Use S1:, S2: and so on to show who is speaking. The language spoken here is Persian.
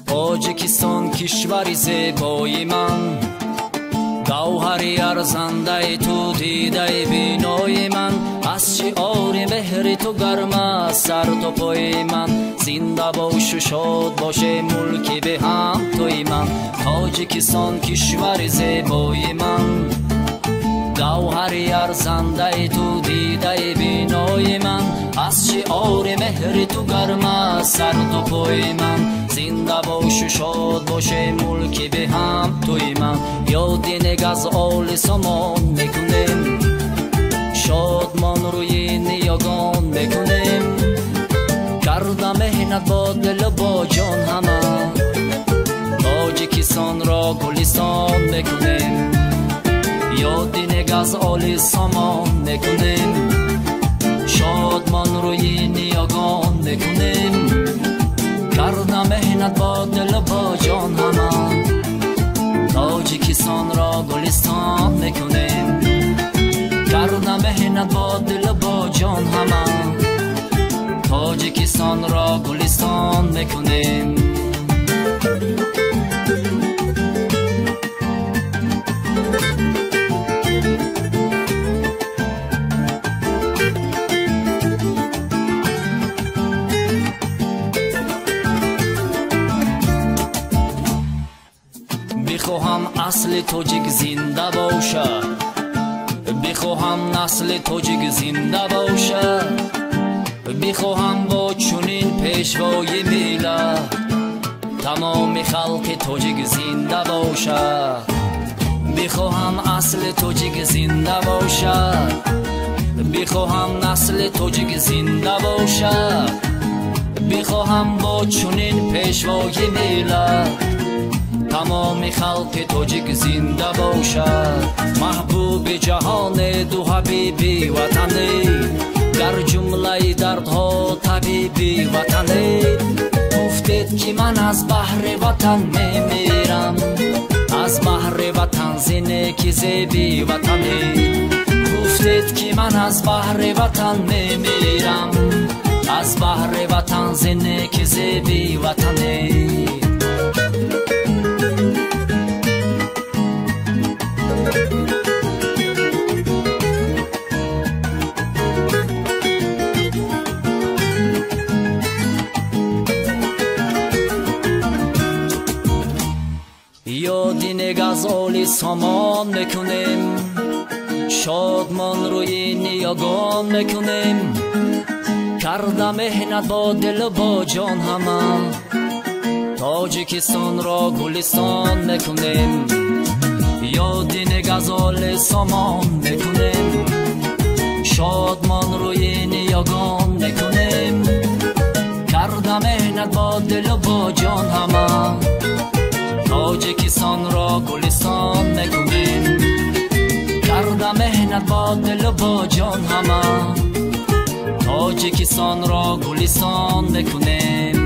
S1: تاجیکستان کشوری زیبای من، گوهری ارزنده تو دیده بینای من، از شعار مهر تو گرم است سر تا پای من، زنده باش و شاد باشه ملک به هم توی من. تاجیکستان کشور زیبای من، گوهری ارزنده تو دیده بینای من، از شعار مهر تو گرم است سر تا پای من، زنده باش و شاد باشه ملک به هم توی من. یاد نگز آل سامان میکنیم، شادمان روی نیاگان میکنیم، کردم مهنت با دل و با جان همه، تاجیکستان را گلستان میکنیم. یاد نگز آل سامان میکنیم، شادمان روی نیاگان میکنیم، کردم مهنت با دل و با جان همه، تاجیکستان را گلستان میکنیم، کردم مهنت با دل و با جان همه، تاجیکستان را گلستان میکنیم. بخواهم اصل تاجیک زنده باشه، بخواهم نسل تاجیک زنده باشه، بخواهم با چنین پیشوای ملت تمام خلق تاجیک زنده باشه، بخواهم اصل تاجیک زنده باشه، بخواهم نسل تاجیک زنده باشه، بخواهم با چنین پیشوای ملت تمام خلق تاجیک زنده باشد. محبوب جهان دو حبیبی وطنی، در جمله دردها طبیبی وطنی، گفتید که من از بحر وطن میمیرم، از بحر وطن زینکی زیبی وطنی، گفتید که من از بحر وطن میمیرم، از بحر وطن زینکی زیبی وطنی. یاد نگز آل سامان میکنیم، شادمان روی نیاگان میکنیم، کردم مهنت با دل و با جان همه، تاجیکستان را گلستان میکنیم. یاد نگز آل سامان میکنیم، شادمان روی نیاگان میکنیم، کردم مهنت با دل و با جان همه، تاجیکستان را گلستان میکنیم، کردم مهنت با دل و با جان همه، تاجیکستان را گلستان میکنیم.